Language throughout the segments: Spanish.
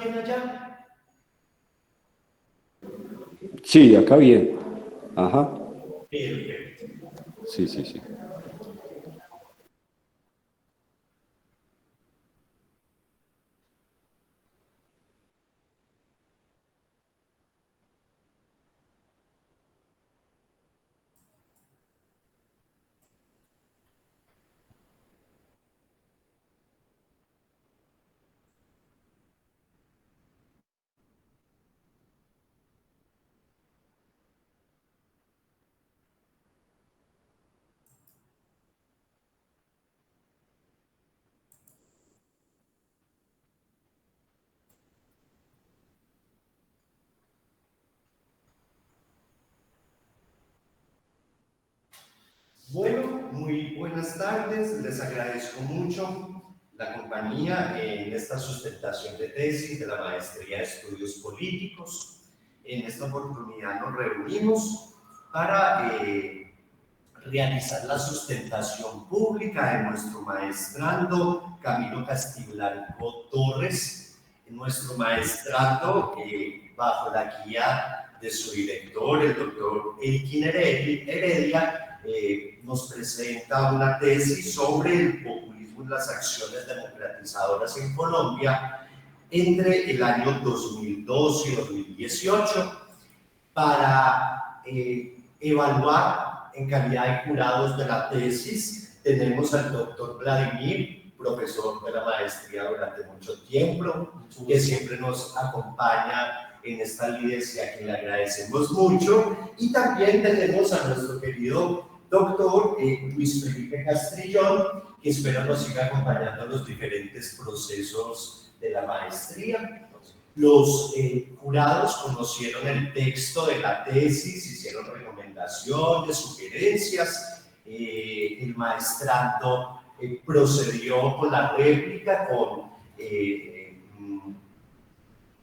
bien allá? Sí, acá bien. Ajá. Perfecto. Sí, sí, sí. Bueno, muy buenas tardes. Les agradezco mucho la compañía en esta sustentación de tesis de la Maestría de Estudios Políticos. En esta oportunidad nos reunimos para realizar la sustentación pública de nuestro maestrando Camilo Castilblanco Torres, nuestro maestrando bajo la guía de su director, el doctor Elkin Heredia, nos presenta una tesis sobre el populismo y las acciones democratizadoras en Colombia entre el año 2002 y 2018 para evaluar en calidad de jurados de la tesis. Tenemos al doctor Vladimir, profesor de la maestría durante mucho tiempo, que siempre nos acompaña en esta lides y a quien le agradecemos mucho. Y también tenemos a nuestro querido doctor Luis Felipe Castrillón, que espero nos siga acompañando en los diferentes procesos de la maestría. Los jurados conocieron el texto de la tesis, hicieron recomendaciones, sugerencias. El maestrando procedió con la réplica, con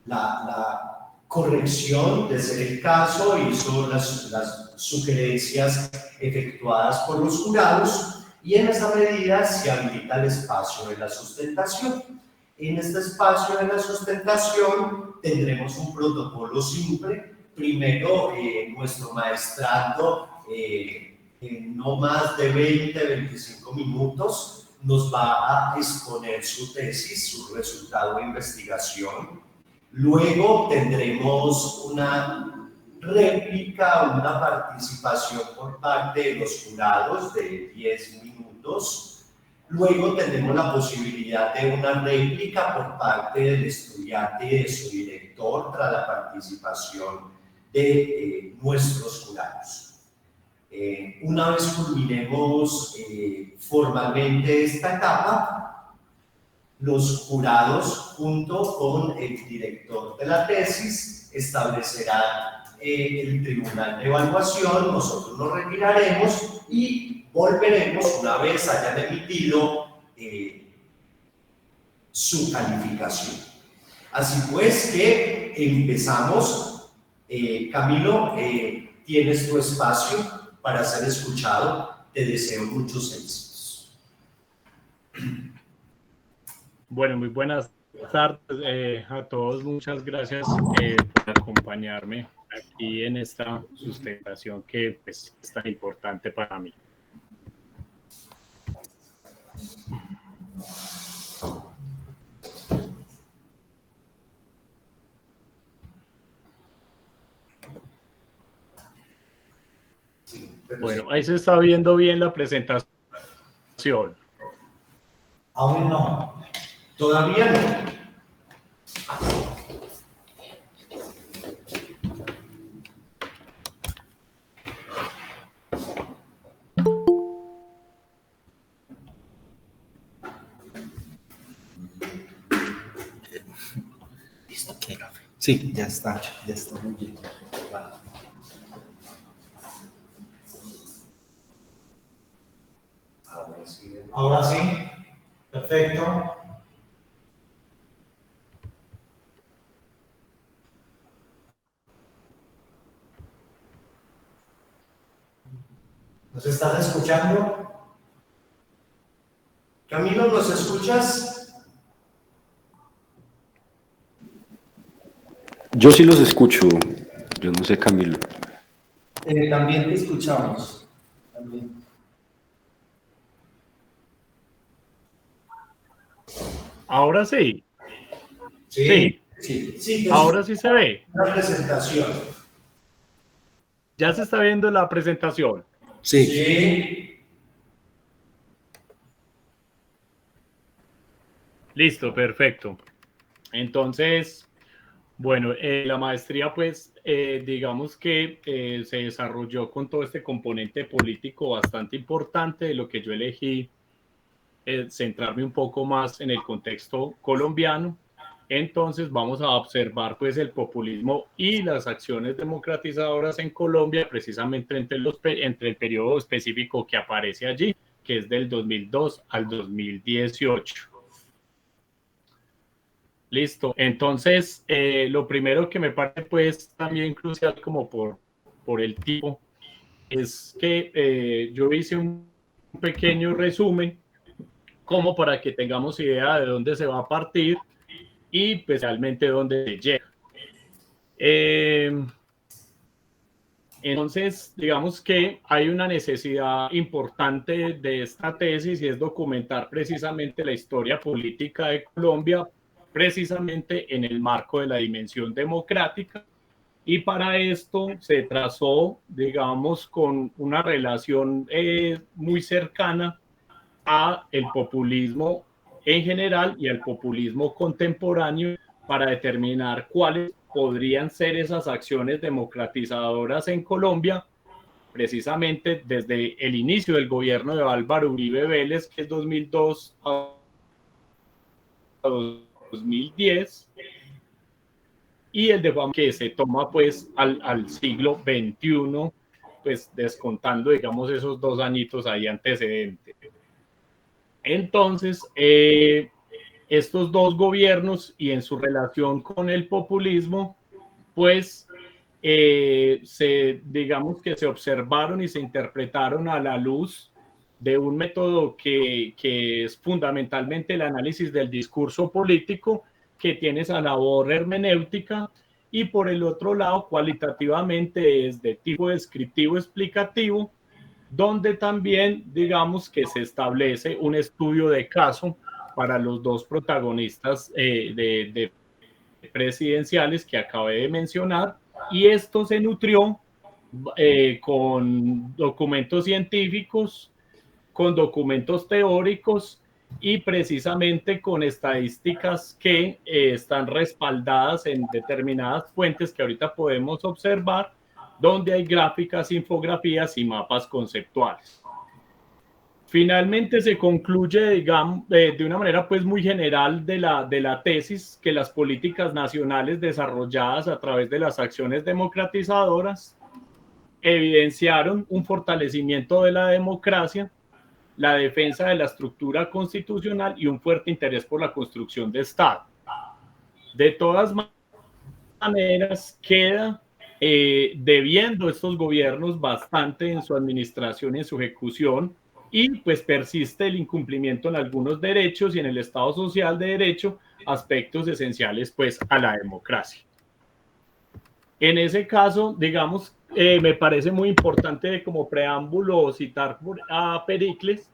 la corrección de ser el caso, hizo las sugerencias efectuadas por los jurados y en esa medida se habilita el espacio de la sustentación. En este espacio de la sustentación tendremos un protocolo simple. Primero, nuestro maestrando, en no más de 20-25 minutos, nos va a exponer su tesis, su resultado de investigación. Luego tendremos una réplica, una participación por parte de los jurados de 10 minutos. Luego tendremos la posibilidad de una réplica por parte del estudiante y de su director tras la participación de nuestros jurados. Una vez culminemos formalmente esta etapa, los jurados, junto con el director de la tesis, establecerán el tribunal de evaluación. Nosotros nos retiraremos y volveremos una vez hayan emitido su calificación. Así pues que empezamos. Camilo, tienes tu espacio para ser escuchado. Te deseo muchos éxitos. Bueno, muy buenas tardes a todos. Muchas gracias por acompañarme aquí en esta sustentación que pues, es tan importante para mí. Bueno, ahí se está viendo bien la presentación. Aún no. Todavía no. Sí, ya está muy bien. Ahora sí, perfecto. ¿Nos estás escuchando? Camilo, ¿nos escuchas? Yo sí los escucho. Yo no sé, Camilo. También te escuchamos. También. Ahora sí, Sí, sí, sí, sí, te ahora sí se ve. una presentación. Ya se está viendo la presentación. Sí. Sí, Listo, perfecto. Entonces, bueno, la maestría, pues, digamos que se desarrolló con todo este componente político bastante importante, de lo que yo elegí centrarme un poco más en el contexto colombiano. Entonces vamos a observar pues el populismo y las acciones democratizadoras en Colombia, precisamente entre el periodo específico que aparece allí, que es del 2002 al 2018. Listo. Entonces, lo primero que me parece pues también crucial como por el tipo, es que yo hice un pequeño resumen como para que tengamos idea de dónde se va a partir y especialmente dónde se llega. Entonces, digamos que hay una necesidad importante de esta tesis y es documentar precisamente la historia política de Colombia, precisamente en el marco de la dimensión democrática. Y para esto se trazó, digamos, con una relación muy cercana a el populismo en general y al populismo contemporáneo para determinar cuáles podrían ser esas acciones democratizadoras en Colombia, precisamente desde el inicio del gobierno de Álvaro Uribe Vélez, que es 2002 a 2010, y el de Juan que se toma pues al siglo XXI, pues descontando, digamos, esos 2 añitos ahí antecedentes. Entonces, estos dos gobiernos y en su relación con el populismo, pues digamos que se observaron y se interpretaron a la luz de un método que es fundamentalmente el análisis del discurso político, que tiene esa labor hermenéutica, y por el otro lado, cualitativamente es de tipo descriptivo explicativo, donde también digamos que se establece un estudio de caso para los dos protagonistas de presidenciales que acabé de mencionar, y esto se nutrió con documentos científicos, con documentos teóricos y precisamente con estadísticas que están respaldadas en determinadas fuentes que ahorita podemos observar, donde hay gráficas, infografías y mapas conceptuales. Finalmente se concluye, digamos, de una manera pues muy general de la tesis, que las políticas nacionales desarrolladas a través de las acciones democratizadoras evidenciaron un fortalecimiento de la democracia, la defensa de la estructura constitucional y un fuerte interés por la construcción de Estado. De todas maneras, queda debiendo estos gobiernos bastante en su administración y en su ejecución, y pues persiste el incumplimiento en algunos derechos y en el Estado social de derecho, aspectos esenciales pues a la democracia. En ese caso, digamos, me parece muy importante como preámbulo citar a Pericles,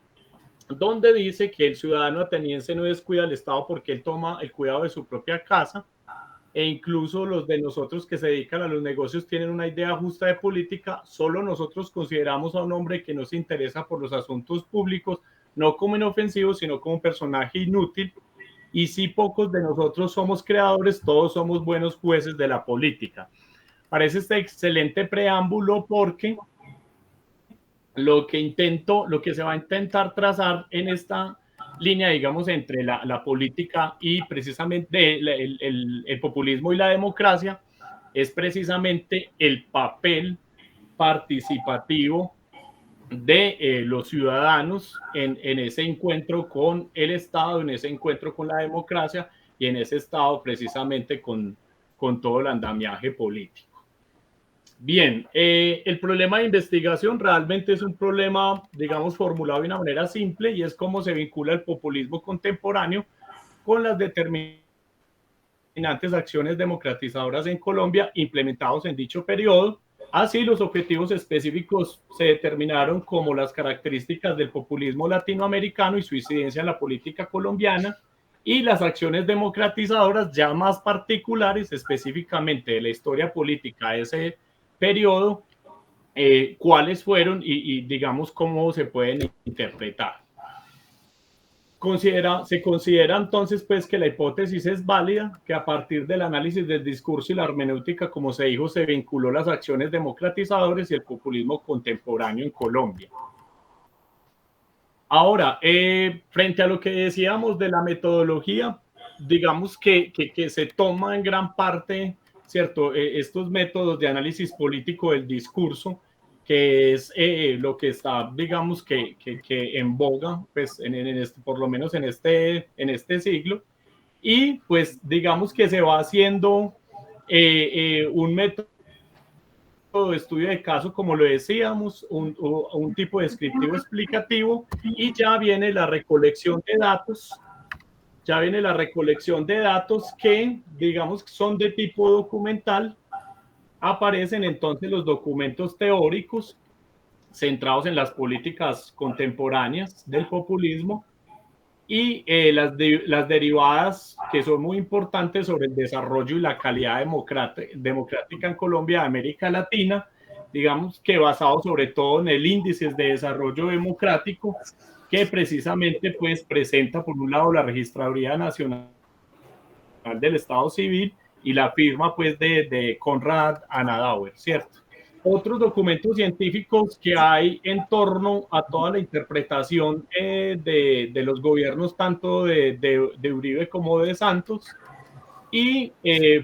donde dice que el ciudadano ateniense no descuida al Estado porque él toma el cuidado de su propia casa, e incluso los de nosotros que se dedican a los negocios tienen una idea justa de política. Solo nosotros consideramos a un hombre que no se interesa por los asuntos públicos, no como inofensivo, sino como un personaje inútil, y si pocos de nosotros somos creadores, todos somos buenos jueces de la política. Parece este excelente preámbulo porque lo que se va a intentar trazar en esta línea, digamos, entre la política y precisamente el populismo y la democracia, es precisamente el papel participativo de los ciudadanos en ese encuentro con el Estado, en ese encuentro con la democracia y en ese estado precisamente con todo el andamiaje político. Bien, el problema de investigación realmente es un problema, digamos, formulado de una manera simple, y es cómo se vincula el populismo contemporáneo con las determinadas determinantes acciones democratizadoras en Colombia implementados en dicho periodo. Así, los objetivos específicos se determinaron como las características del populismo latinoamericano y su incidencia en la política colombiana, y las acciones democratizadoras ya más particulares, específicamente de la historia política de ese periodo, cuáles fueron y digamos cómo se pueden interpretar. Se considera entonces pues que la hipótesis es válida, que a partir del análisis del discurso y la hermenéutica, como se dijo, se vinculó las acciones democratizadoras y el populismo contemporáneo en Colombia. Ahora, frente a lo que decíamos de la metodología, digamos que se toma en gran parte, ¿cierto? Estos métodos de análisis político del discurso, que es lo que está, digamos, que en boga, pues, por lo menos en este siglo, y pues, digamos que se va haciendo un método de estudio de caso, como lo decíamos, un tipo descriptivo explicativo, y ya viene la recolección de datos, que, digamos, son de tipo documental. Aparecen entonces los documentos teóricos centrados en las políticas contemporáneas del populismo y las derivadas que son muy importantes sobre el desarrollo y la calidad democrática en Colombia, de América Latina, digamos que basado sobre todo en el índice de desarrollo democrático, que precisamente pues presenta por un lado la Registraduría Nacional del Estado Civil y la firma pues de Konrad Adenauer, ¿cierto? Otros documentos científicos que hay en torno a toda la interpretación de los gobiernos tanto de Uribe como de Santos, y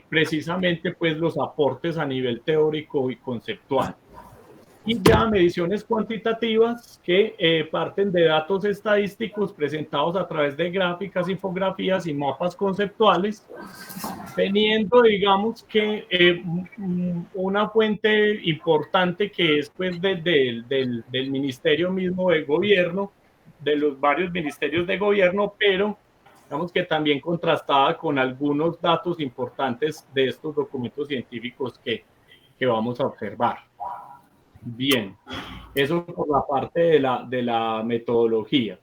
precisamente pues los aportes a nivel teórico y conceptual. Y ya mediciones cuantitativas que parten de datos estadísticos presentados a través de gráficas, infografías y mapas conceptuales, teniendo, digamos, que una fuente importante que es pues del ministerio mismo de gobierno, de los varios ministerios de gobierno, pero digamos que también contrastada con algunos datos importantes de estos documentos científicos que vamos a observar. Bien, eso por la parte de la metodología.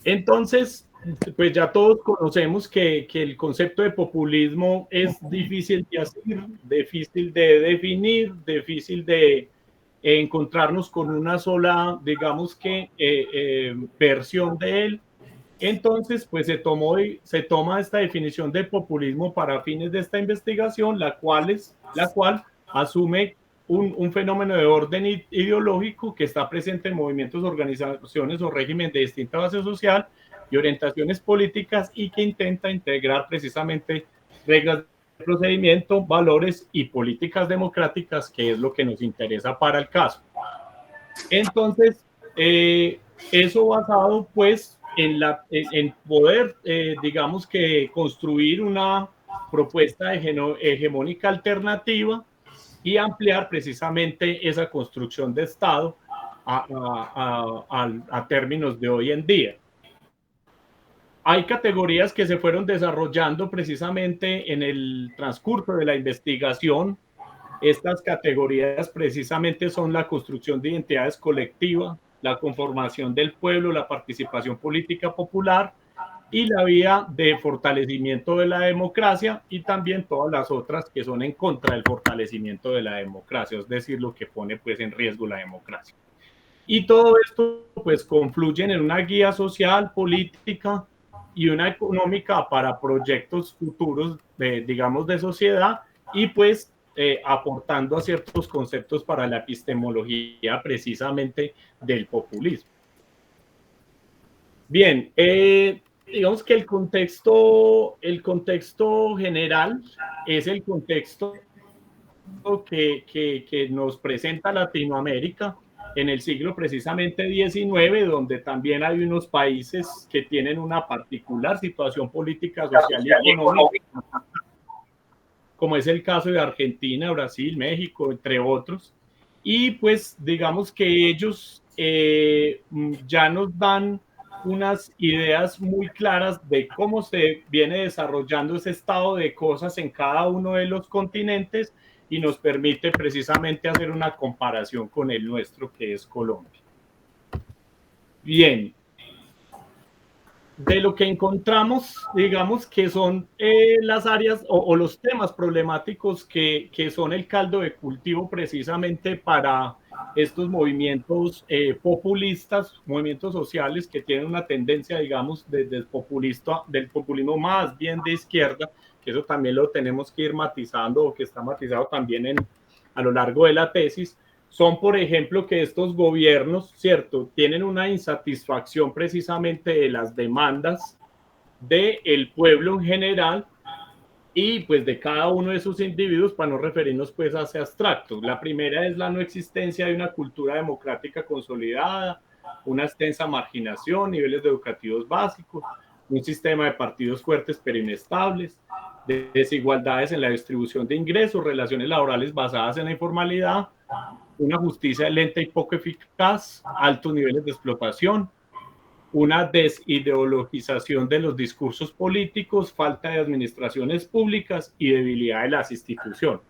Entonces, pues ya todos conocemos que el concepto de populismo es difícil de hacer, difícil de definir, difícil de encontrarnos con una sola, digamos que, versión de él. Entonces, pues se toma esta definición de populismo para fines de esta investigación, la cual asume un fenómeno de orden ideológico que está presente en movimientos, organizaciones o régimen de distinta base social y orientaciones políticas, y que intenta integrar precisamente reglas de procedimiento, valores y políticas democráticas, que es lo que nos interesa para el caso. Entonces, eso basado pues en poder, digamos que construir una propuesta hegemónica alternativa y ampliar precisamente esa construcción de Estado a términos de hoy en día. Hay categorías que se fueron desarrollando precisamente en el transcurso de la investigación. Estas categorías precisamente son la construcción de identidades colectivas, la conformación del pueblo, la participación política popular y la vía de fortalecimiento de la democracia, y también todas las otras que son en contra del fortalecimiento de la democracia, es decir, lo que pone pues en riesgo la democracia. Y todo esto pues confluyen en una guía social, política y una económica para proyectos futuros digamos, de sociedad, y pues aportando a ciertos conceptos para la epistemología precisamente del populismo. Bien, digamos que el contexto general es el contexto que nos presenta Latinoamérica en el siglo precisamente XIX, donde también hay unos países que tienen una particular situación política, social y económica, como es el caso de Argentina, Brasil, México, entre otros. Y pues digamos que ellos ya nos dan unas ideas muy claras de cómo se viene desarrollando ese estado de cosas en cada uno de los continentes y nos permite precisamente hacer una comparación con el nuestro, que es Colombia. Bien, de lo que encontramos, digamos que son las áreas o los temas problemáticos que son el caldo de cultivo precisamente para estos movimientos populistas, movimientos sociales que tienen una tendencia, digamos, del populismo más bien de izquierda, que eso también lo tenemos que ir matizando o que está matizado también a lo largo de la tesis. Son, por ejemplo, que estos gobiernos, ¿cierto?, tienen una insatisfacción precisamente de las demandas del pueblo en general y pues de cada uno de esos individuos, para no referirnos pues a ese abstracto. La primera es la no existencia de una cultura democrática consolidada, una extensa marginación, niveles educativos básicos, un sistema de partidos fuertes pero inestables, de desigualdades en la distribución de ingresos, relaciones laborales basadas en la informalidad, una justicia lenta y poco eficaz, altos niveles de explotación, una desideologización de los discursos políticos, falta de administraciones públicas y debilidad de las instituciones.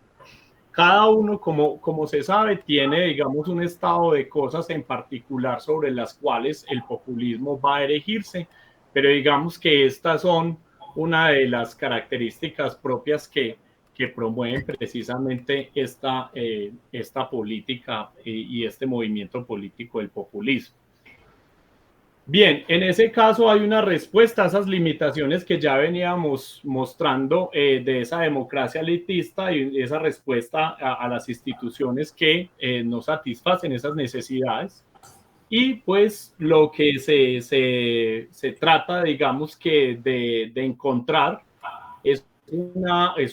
Cada uno, como se sabe, tiene, digamos, un estado de cosas en particular sobre las cuales el populismo va a erigirse, pero digamos que estas son una de las características propias que promueven precisamente esta política y este movimiento político del populismo. Bien, en ese caso hay una respuesta a esas limitaciones que ya veníamos mostrando de esa democracia elitista y esa respuesta a las instituciones que no satisfacen esas necesidades. Y pues lo que se trata, digamos que de encontrar es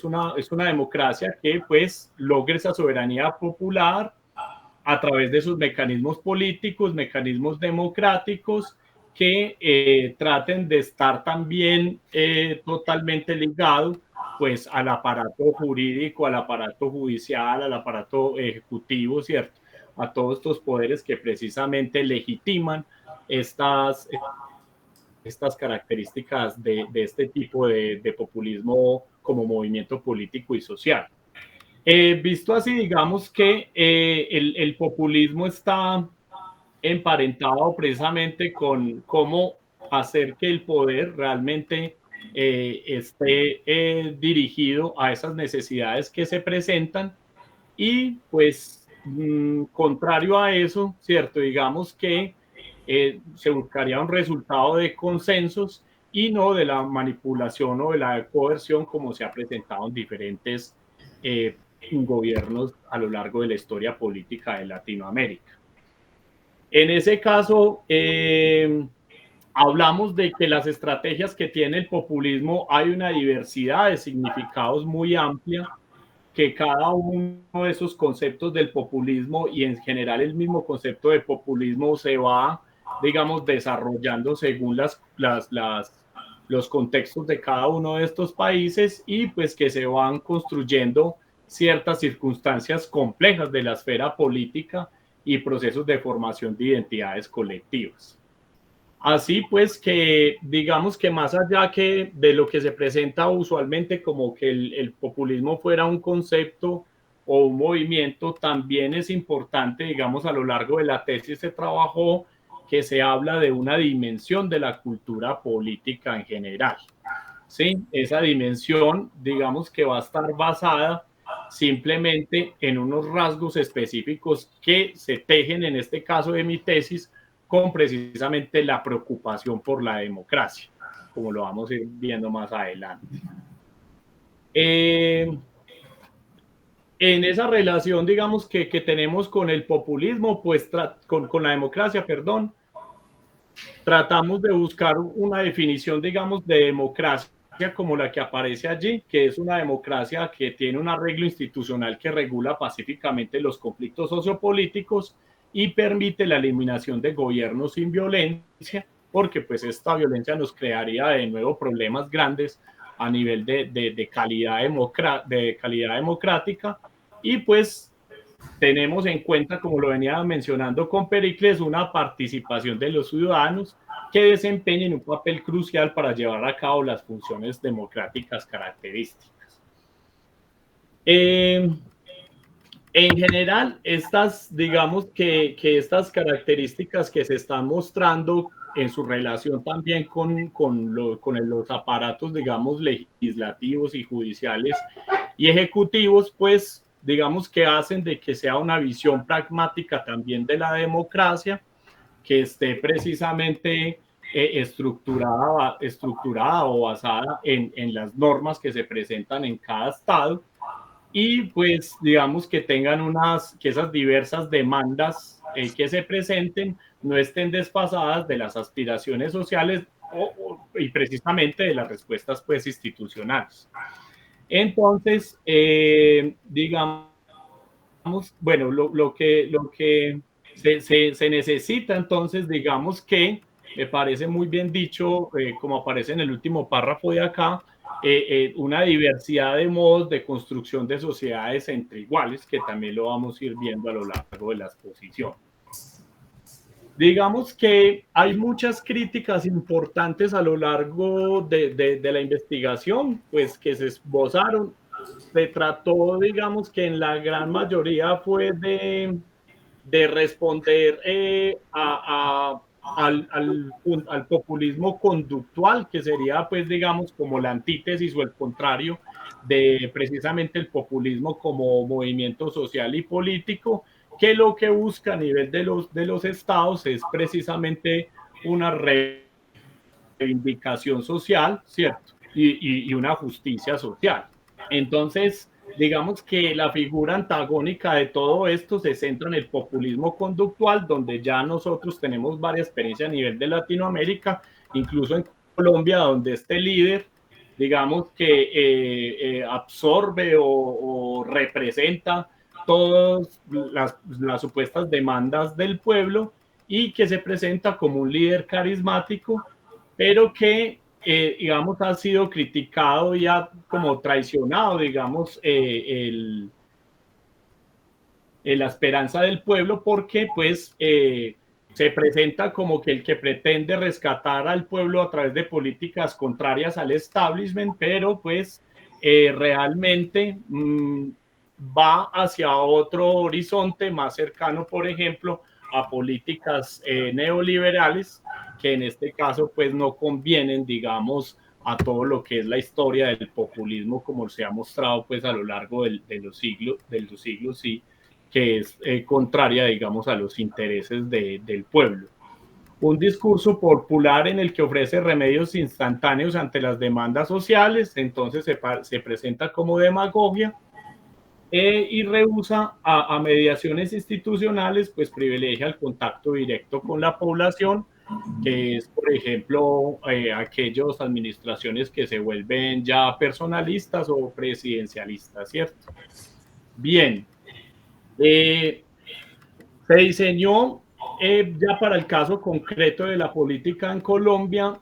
una democracia que pues logre esa soberanía popular a través de sus mecanismos políticos, mecanismos democráticos, que traten de estar también totalmente ligados pues al aparato jurídico, al aparato judicial, al aparato ejecutivo, ¿cierto? A todos estos poderes que precisamente legitiman estas características de este tipo de populismo como movimiento político y social. Visto así, digamos que el populismo está emparentado precisamente con cómo hacer que el poder realmente esté dirigido a esas necesidades que se presentan y pues contrario a eso, ¿cierto? Digamos que se buscaría un resultado de consensos y no de la manipulación o de la coerción como se ha presentado en diferentes gobiernos a lo largo de la historia política de Latinoamérica. En ese caso, hablamos de que las estrategias que tiene el populismo hay una diversidad de significados muy amplia, que cada uno de esos conceptos del populismo y en general el mismo concepto de populismo se va, digamos, desarrollando según los contextos de cada uno de estos países y pues que se van construyendo ciertas circunstancias complejas de la esfera política y procesos de formación de identidades colectivas. Así pues que digamos que más allá que de lo que se presenta usualmente como que el populismo fuera un concepto o un movimiento, también es importante, digamos, a lo largo de la tesis se trabajó que se habla de una dimensión de la cultura política en general. ¿Sí? Esa dimensión, digamos que va a estar basada simplemente en unos rasgos específicos que se tejen, en este caso de mi tesis, con precisamente la preocupación por la democracia, como lo vamos a ir viendo más adelante. En esa relación, digamos, que tenemos con el populismo, pues con la democracia, perdón, tratamos de buscar una definición, digamos, de democracia como la que aparece allí, que es una democracia que tiene un arreglo institucional que regula pacíficamente los conflictos sociopolíticos y permite la eliminación de gobiernos sin violencia, porque pues esta violencia nos crearía de nuevo problemas grandes a nivel de calidad democrática y pues tenemos en cuenta, como lo venía mencionando con Pericles, una participación de los ciudadanos que desempeñen un papel crucial para llevar a cabo las funciones democráticas características. En general, digamos que estas características que se están mostrando en su relación también con los aparatos, digamos, legislativos y judiciales y ejecutivos, pues, digamos que hacen de que sea una visión pragmática también de la democracia, que esté precisamente estructurada o basada en las normas que se presentan en cada estado, y pues digamos que tengan que esas diversas demandas que se presenten no estén desfasadas de las aspiraciones sociales y precisamente de las respuestas pues institucionales. Entonces, digamos, bueno, lo que se necesita entonces, digamos que me parece muy bien dicho, como aparece en el último párrafo de acá, una diversidad de modos de construcción de sociedades entre iguales, que también lo vamos a ir viendo a lo largo de la exposición. Digamos que hay muchas críticas importantes a lo largo de la investigación, pues que se esbozaron. Se trató, digamos que en la gran mayoría fue de responder al populismo conductual, que sería, pues, digamos, como la antítesis o el contrario de precisamente el populismo como movimiento social y político, que lo que busca a nivel de los estados es precisamente una reivindicación social, ¿cierto? Y una justicia social. Entonces, digamos que la figura antagónica de todo esto se centra en el populismo conductual, donde ya nosotros tenemos varias experiencias a nivel de Latinoamérica, incluso en Colombia, donde este líder, digamos que absorbe o representa todas las supuestas demandas del pueblo y que se presenta como un líder carismático, pero que digamos, ha sido criticado y ha como traicionado, digamos, la esperanza del pueblo, porque pues se presenta como que el que pretende rescatar al pueblo a través de políticas contrarias al establishment, pero pues realmente va hacia otro horizonte más cercano, por ejemplo, a políticas neoliberales, que en este caso pues no convienen, digamos, a todo lo que es la historia del populismo, como se ha mostrado pues a lo largo de los siglos, sí, que es contraria, digamos, a los intereses del pueblo. Un discurso popular en el que ofrece remedios instantáneos ante las demandas sociales, entonces se presenta como demagogia, y rehúsa a mediaciones institucionales, pues privilegia el contacto directo con la población, que es, por ejemplo, aquellas administraciones que se vuelven ya personalistas o presidencialistas, ¿cierto? Bien, se diseñó ya para el caso concreto de la política en Colombia,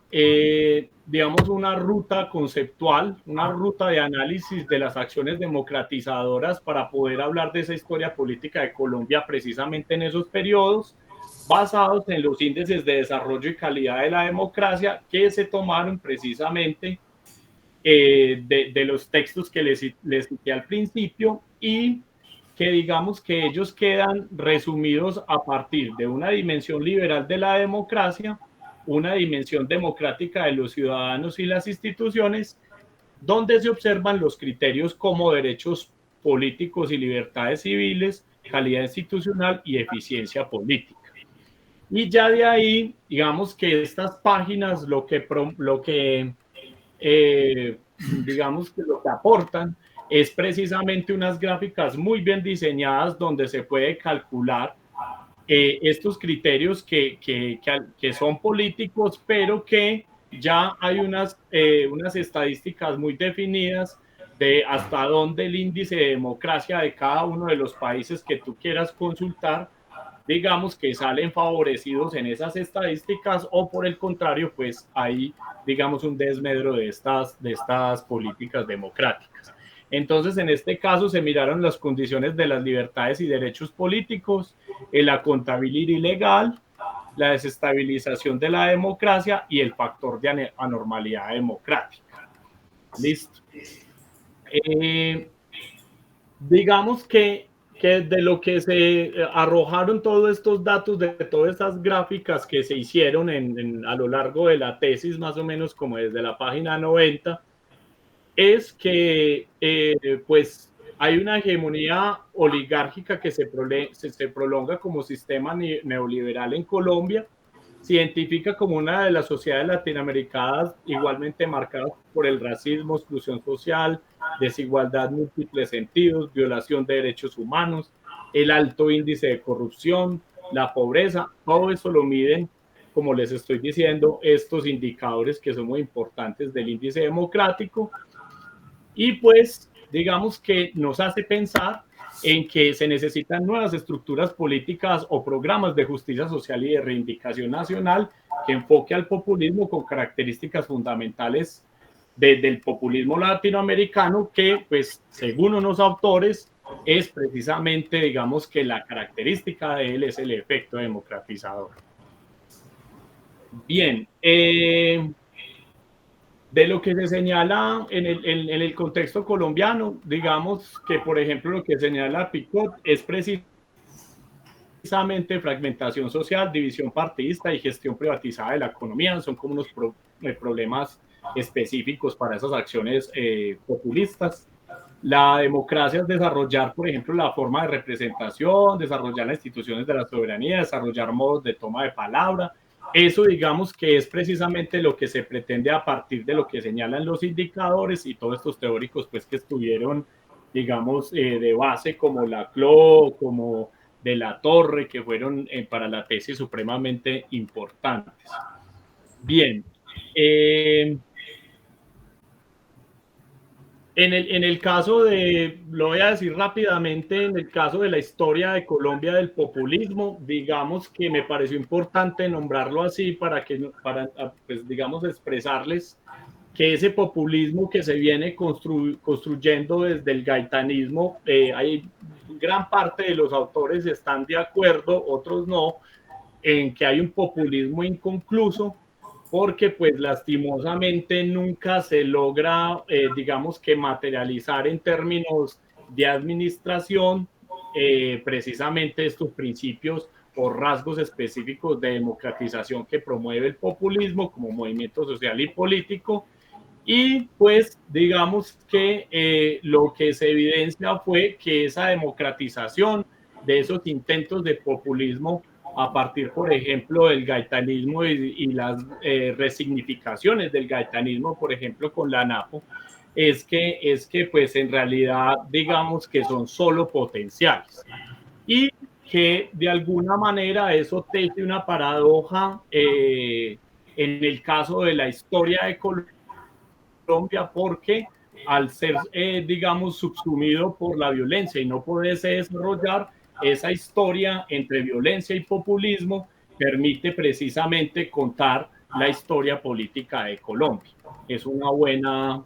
digamos, una ruta conceptual, una ruta de análisis de las acciones democratizadoras para poder hablar de esa historia política de Colombia precisamente en esos periodos, basados en los índices de desarrollo y calidad de la democracia que se tomaron precisamente de los textos que les cité al principio, y que digamos que ellos quedan resumidos a partir de una dimensión liberal de la democracia, una dimensión democrática de los ciudadanos y las instituciones, donde se observan los criterios como derechos políticos y libertades civiles, calidad institucional y eficiencia política. Y ya de ahí, digamos que estas páginas digamos que lo que aportan es precisamente unas gráficas muy bien diseñadas donde se puede calcular estos criterios que son políticos, pero que ya hay unas estadísticas muy definidas de hasta dónde el índice de democracia de cada uno de los países que tú quieras consultar, digamos que salen favorecidos en esas estadísticas, o por el contrario, pues hay, digamos, un desmedro de estas políticas democráticas. Entonces, en este caso se miraron las condiciones de las libertades y derechos políticos, la contabilidad legal, la desestabilización de la democracia y el factor de anormalidad democrática. Listo. Digamos que de lo que se arrojaron todos estos datos, de todas estas gráficas que se hicieron a lo largo de la tesis, más o menos como desde la página 90, es que pues hay una hegemonía oligárquica que se prolonga como sistema neoliberal en Colombia. Se identifica como una de las sociedades latinoamericanas igualmente marcadas por el racismo, exclusión social, desigualdad en múltiples sentidos, violación de derechos humanos, el alto índice de corrupción, la pobreza. Todo eso lo miden, como les estoy diciendo, estos indicadores que son muy importantes del índice democrático. Y pues digamos que nos hace pensar en que se necesitan nuevas estructuras políticas o programas de justicia social y de reivindicación nacional que enfoque al populismo con características fundamentales del populismo latinoamericano, que pues según unos autores es precisamente, digamos, que la característica de él es el efecto democratizador. Bien, de lo que se señala en el contexto colombiano, digamos que, por ejemplo, lo que señala Picot es precisamente fragmentación social, división partidista y gestión privatizada de la economía. Son como unos problemas específicos para esas acciones populistas. La democracia es desarrollar, por ejemplo, la forma de representación, desarrollar las instituciones de la soberanía, desarrollar modos de toma de palabra. Eso, digamos, que es precisamente lo que se pretende a partir de lo que señalan los indicadores y todos estos teóricos, pues, que estuvieron, digamos, de base, como Laclau, como de la Torre, que fueron para la tesis supremamente importantes. Bien. En el caso de, lo voy a decir rápidamente, en el caso de la historia de Colombia del populismo, digamos que me pareció importante nombrarlo así para pues, digamos, expresarles que ese populismo que se viene construyendo desde el gaitanismo, hay gran parte de los autores están de acuerdo, otros no, en que hay un populismo inconcluso, porque pues lastimosamente nunca se logra, digamos, que materializar en términos de administración precisamente estos principios o rasgos específicos de democratización que promueve el populismo como movimiento social y político. Y pues digamos que lo que se evidencia fue que esa democratización de esos intentos de populismo a partir, por ejemplo, del gaitanismo y las resignificaciones del gaitanismo, por ejemplo, con la ANAPO, es que pues en realidad digamos que son solo potenciales y que de alguna manera eso tiene una paradoja en el caso de la historia de Colombia, porque al ser, digamos, subsumido por la violencia y no poderse desarrollar, esa historia entre violencia y populismo permite precisamente contar la historia política de Colombia. Es una buena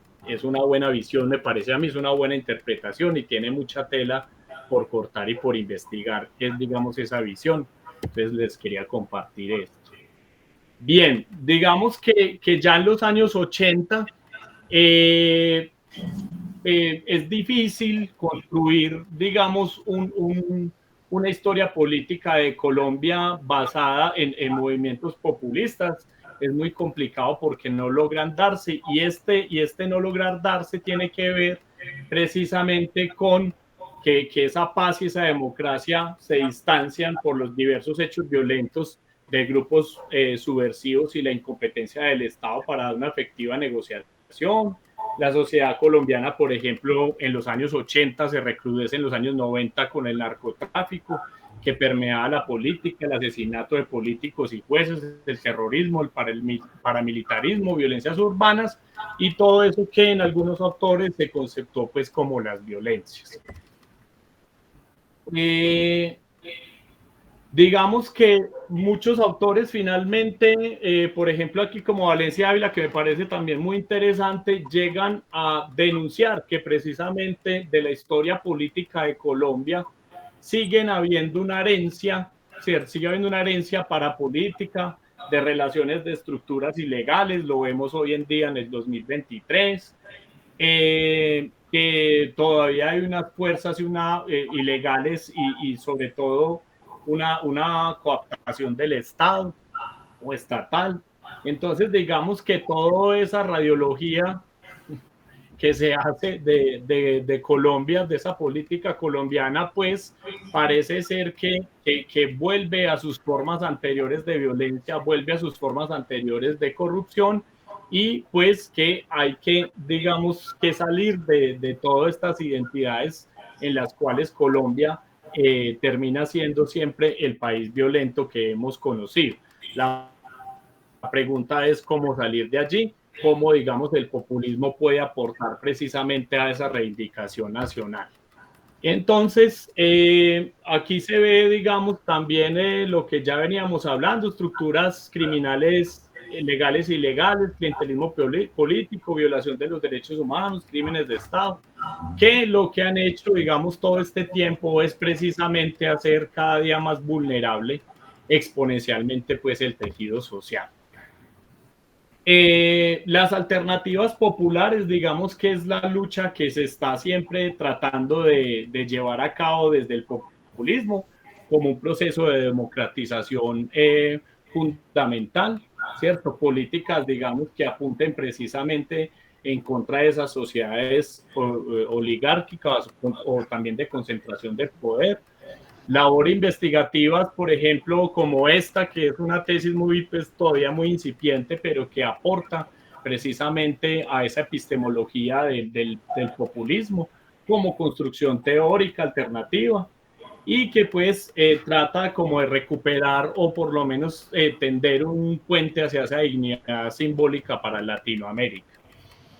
visión, me parece a mí, es una buena interpretación y tiene mucha tela por cortar y por investigar, es, digamos, esa visión. Entonces les quería compartir esto. Bien, digamos que ya en los años 80 es difícil construir, digamos, una historia política de Colombia basada en movimientos populistas. Es muy complicado porque no logran darse y este no lograr darse tiene que ver precisamente con que esa paz y esa democracia se distancian por los diversos hechos violentos de grupos subversivos y la incompetencia del Estado para dar una efectiva negociación. La sociedad colombiana, por ejemplo, en los años 80 se recrudece en los años 90 con el narcotráfico que permeaba la política, el asesinato de políticos y jueces, el terrorismo, el paramilitarismo, violencias urbanas y todo eso que en algunos autores se conceptó pues como las violencias. Digamos que muchos autores finalmente, por ejemplo aquí como Valencia Ávila, que me parece también muy interesante, llegan a denunciar que precisamente de la historia política de Colombia siguen habiendo una herencia sigue habiendo una herencia parapolítica de relaciones de estructuras ilegales, lo vemos hoy en día en el 2023, que todavía hay unas fuerzas ilegales y sobre todo una cooptación del Estado o estatal. Entonces, digamos que toda esa radiología que se hace de Colombia, de esa política colombiana, pues parece ser que vuelve a sus formas anteriores de violencia, vuelve a sus formas anteriores de corrupción, y pues que hay que, digamos, que salir de todas estas identidades en las cuales Colombia termina siendo siempre el país violento que hemos conocido. La pregunta es cómo salir de allí, cómo, digamos, el populismo puede aportar precisamente a esa reivindicación nacional. Entonces, aquí se ve, digamos, también lo que ya veníamos hablando, estructuras criminales legales e ilegales, clientelismo político, violación de los derechos humanos, crímenes de Estado, que lo que han hecho, digamos, todo este tiempo es precisamente hacer cada día más vulnerable exponencialmente, pues, el tejido social. Las alternativas populares, digamos que es la lucha que se está siempre tratando de llevar a cabo desde el populismo como un proceso de democratización fundamental, ¿cierto? Políticas, digamos, que apunten precisamente en contra de esas sociedades oligárquicas o también de concentración de poder. Labor investigativas, por ejemplo, como esta, que es una tesis pues, todavía muy incipiente, pero que aporta precisamente a esa epistemología del populismo como construcción teórica alternativa, y que pues trata como de recuperar o por lo menos tender un puente hacia esa dignidad simbólica para Latinoamérica.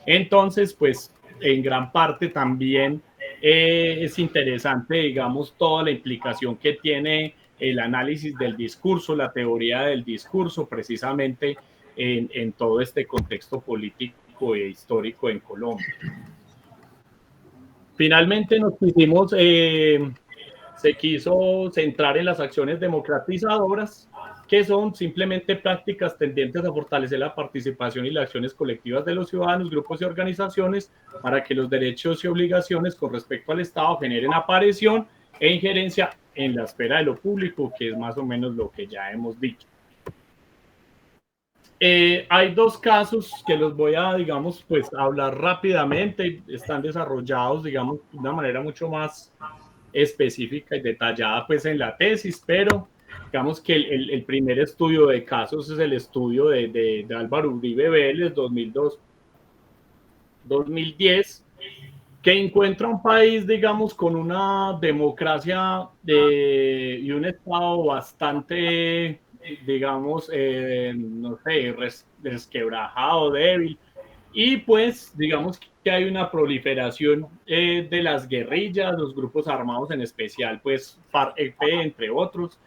Entonces, pues en gran parte también es interesante, digamos, toda la implicación que tiene el análisis del discurso, la teoría del discurso, precisamente en todo este contexto político e histórico en Colombia. Finalmente se quiso centrar en las acciones democratizadoras, que son simplemente prácticas tendientes a fortalecer la participación y las acciones colectivas de los ciudadanos, grupos y organizaciones para que los derechos y obligaciones con respecto al Estado generen aparición e injerencia en la esfera de lo público, que es más o menos lo que ya hemos dicho. Hay dos casos que los voy a, digamos, pues hablar rápidamente, están desarrollados, digamos, de una manera mucho más específica y detallada pues en la tesis, pero digamos que el primer estudio de casos es el estudio de Álvaro Uribe Vélez, 2002-2010, que encuentra un país, digamos, con una democracia y un Estado bastante, digamos, no sé, resquebrajado, débil, y pues digamos que hay una proliferación de las guerrillas, los grupos armados en especial, pues FARC-EP, entre otros,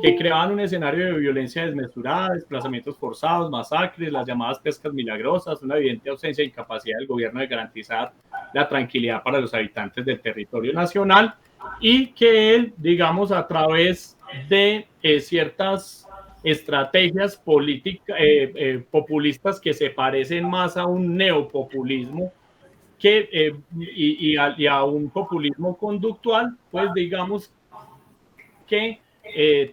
que creaban un escenario de violencia desmesurada, desplazamientos forzados, masacres, las llamadas pescas milagrosas, una evidente ausencia e incapacidad del gobierno de garantizar la tranquilidad para los habitantes del territorio nacional, y que él, digamos, a través de ciertas estrategias políticas populistas que se parecen más a un neopopulismo y a un populismo conductual, pues digamos que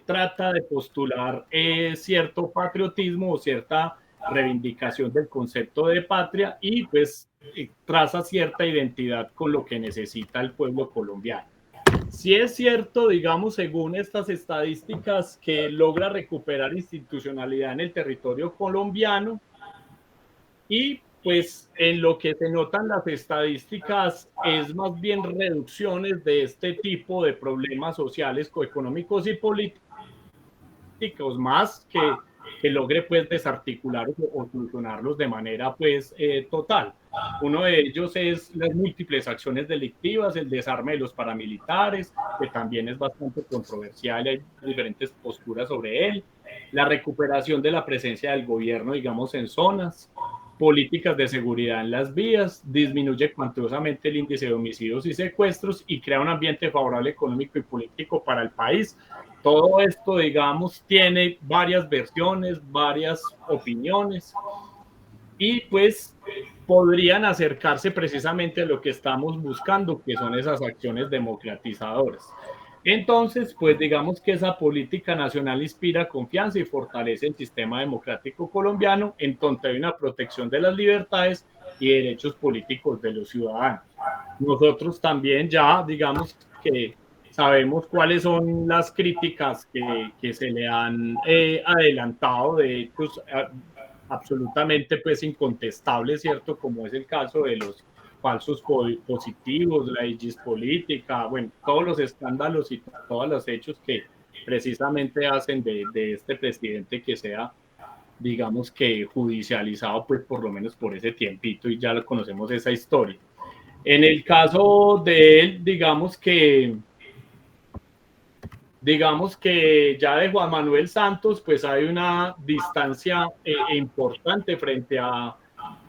trata de postular cierto patriotismo o cierta reivindicación del concepto de patria, y pues traza cierta identidad con lo que necesita el pueblo colombiano. Sí es cierto, digamos, según estas estadísticas, que logra recuperar institucionalidad en el territorio colombiano, y pues en lo que se notan las estadísticas es más bien reducciones de este tipo de problemas sociales, económicos y políticos, más que logre pues desarticular o solucionarlos de manera pues total. Uno de ellos es las múltiples acciones delictivas, el desarme de los paramilitares, que también es bastante controversial, hay diferentes posturas sobre él, la recuperación de la presencia del gobierno, digamos, en zonas, políticas de seguridad en las vías, disminuye cuantiosamente el índice de homicidios y secuestros y crea un ambiente favorable económico y político para el país. Todo esto, digamos, tiene varias versiones, varias opiniones y pues podrían acercarse precisamente a lo que estamos buscando, que son esas acciones democratizadoras. Entonces, pues digamos que esa política nacional inspira confianza y fortalece el sistema democrático colombiano, en donde hay una protección de las libertades y derechos políticos de los ciudadanos. Nosotros también ya, digamos que sabemos cuáles son las críticas que se le han adelantado de hechos absolutamente pues incontestables, ¿cierto? Como es el caso de los falsos positivos, la IGIS política, bueno, todos los escándalos y todos los hechos que precisamente hacen de este presidente que sea, digamos que judicializado, pues por lo menos por ese tiempito y ya lo conocemos esa historia. En el caso de él, digamos que ya de Juan Manuel Santos, pues hay una distancia importante frente a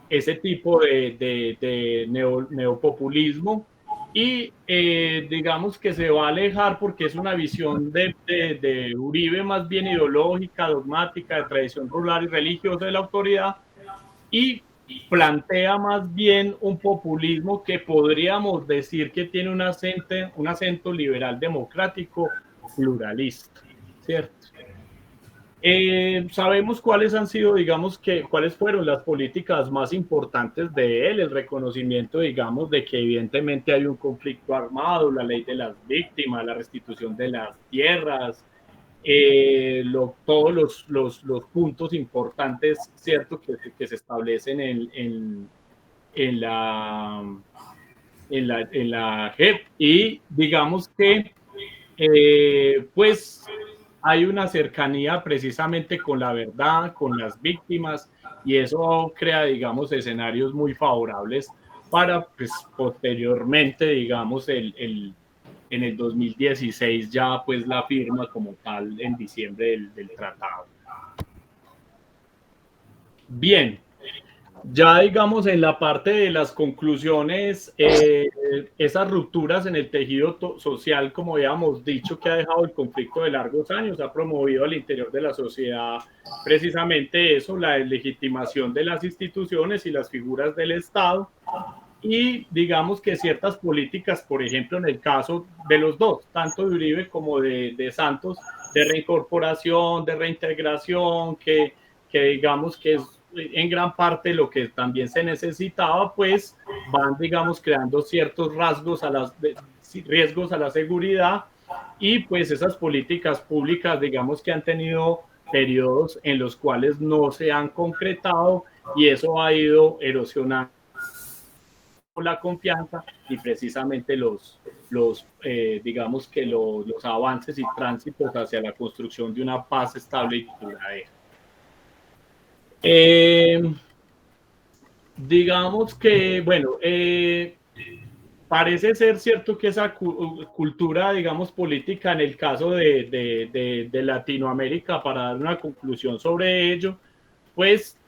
ese tipo de neopopulismo y digamos que se va a alejar porque es una visión de Uribe más bien ideológica, dogmática, de tradición rural y religiosa de la autoridad y plantea más bien un populismo que podríamos decir que tiene un acento liberal democrático pluralista, ¿cierto? Sabemos cuáles han sido, digamos, cuáles fueron las políticas más importantes de él, el reconocimiento, digamos, de que evidentemente hay un conflicto armado, la ley de las víctimas, la restitución de las tierras, todos los puntos importantes, ¿cierto?, que se establecen en la JEP y digamos que, pues, hay una cercanía precisamente con la verdad, con las víctimas, y eso crea, digamos, escenarios muy favorables para, pues, posteriormente, digamos, en el 2016 ya, pues, la firma como tal en diciembre del tratado. Bien, ya digamos en la parte de las conclusiones, esas rupturas en el tejido social, como habíamos dicho, que ha dejado el conflicto de largos años, ha promovido al interior de la sociedad precisamente eso, la deslegitimación de las instituciones y las figuras del Estado, y digamos que ciertas políticas, por ejemplo, en el caso de los dos, tanto de Uribe como de Santos, de reincorporación, de reintegración, que digamos que es en gran parte lo que también se necesitaba, pues van, digamos, creando ciertos riesgos a la seguridad y pues esas políticas públicas, digamos, que han tenido periodos en los cuales no se han concretado y eso ha ido erosionando la confianza y precisamente digamos que los avances y tránsitos hacia la construcción de una paz estable y duradera. Digamos que, bueno, parece ser cierto que esa cultura, digamos, política en el caso de Latinoamérica, para dar una conclusión sobre ello, pues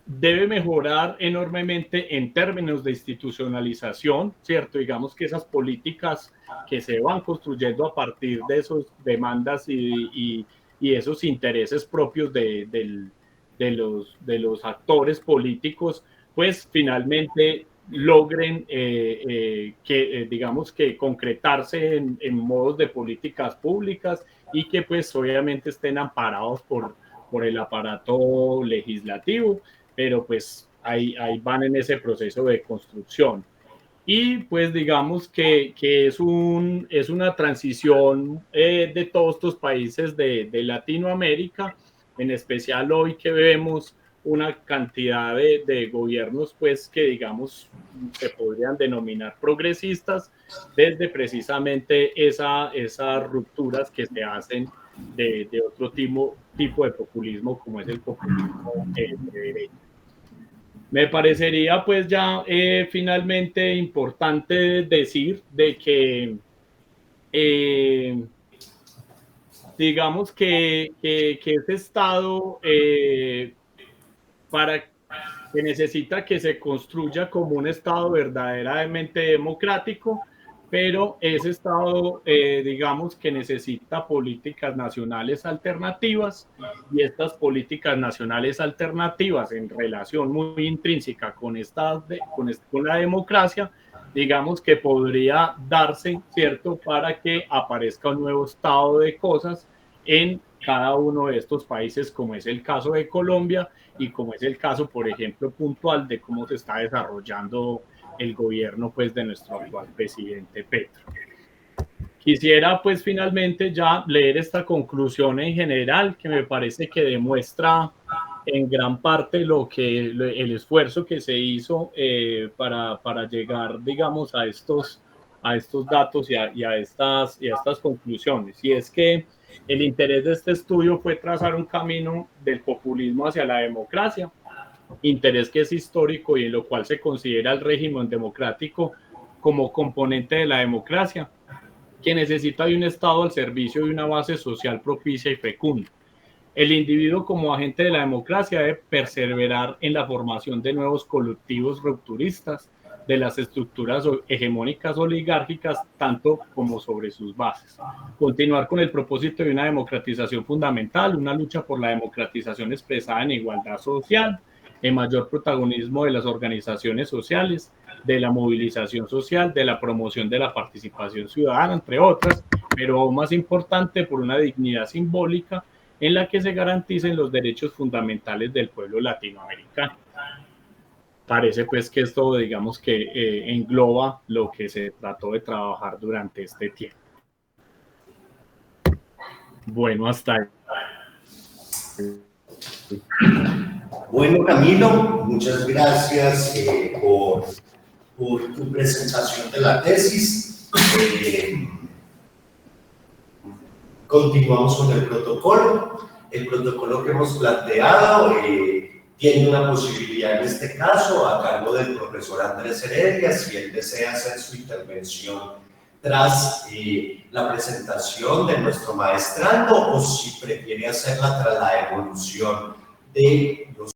debe mejorar enormemente en términos de institucionalización, ¿cierto? Digamos que esas políticas que se van construyendo a partir de esas demandas y esos intereses propios de los actores políticos, pues finalmente logren digamos que concretarse en modos de políticas públicas y que pues obviamente estén amparados por el aparato legislativo, pero pues ahí van en ese proceso de construcción. Y pues digamos que es una transición de todos estos países de Latinoamérica, en especial hoy que vemos una cantidad de gobiernos pues que digamos se podrían denominar progresistas desde precisamente esas rupturas que se hacen de otro tipo de populismo como es el populismo de derecha. Me parecería pues ya finalmente importante decir de que digamos que ese Estado para que necesita que se construya como un Estado verdaderamente democrático, pero ese Estado, digamos que necesita políticas nacionales alternativas, y estas políticas nacionales alternativas en relación muy intrínseca con la democracia, digamos que podría darse, ¿cierto?, para que aparezca un nuevo estado de cosas en cada uno de estos países, como es el caso de Colombia y como es el caso, por ejemplo, puntual de cómo se está desarrollando el gobierno, pues, de nuestro actual presidente Petro. Quisiera, pues, finalmente ya leer esta conclusión en general, que me parece que demuestra en gran parte el esfuerzo que se hizo para llegar, digamos, a estos datos y a estas conclusiones. Y es que el interés de este estudio fue trazar un camino del populismo hacia la democracia, interés que es histórico y en lo cual se considera el régimen democrático como componente de la democracia, que necesita de un Estado al servicio de una base social propicia y fecunda. El individuo, como agente de la democracia, debe perseverar en la formación de nuevos colectivos rupturistas de las estructuras hegemónicas oligárquicas, tanto como sobre sus bases. Continuar con el propósito de una democratización fundamental, una lucha por la democratización expresada en igualdad social, el mayor protagonismo de las organizaciones sociales, de la movilización social, de la promoción de la participación ciudadana, entre otras, pero aún más importante, por una dignidad simbólica en la que se garanticen los derechos fundamentales del pueblo latinoamericano. Parece pues que esto, digamos que engloba lo que se trató de trabajar durante este tiempo. Bueno, hasta ahí. Bueno, Camilo, muchas gracias por tu presentación de la tesis. Continuamos con el protocolo. El protocolo que hemos planteado tiene una posibilidad en este caso a cargo del profesor Andrés Heredia, si él desea hacer su intervención tras la presentación de nuestro maestrando, o si prefiere hacerla tras la evolución de los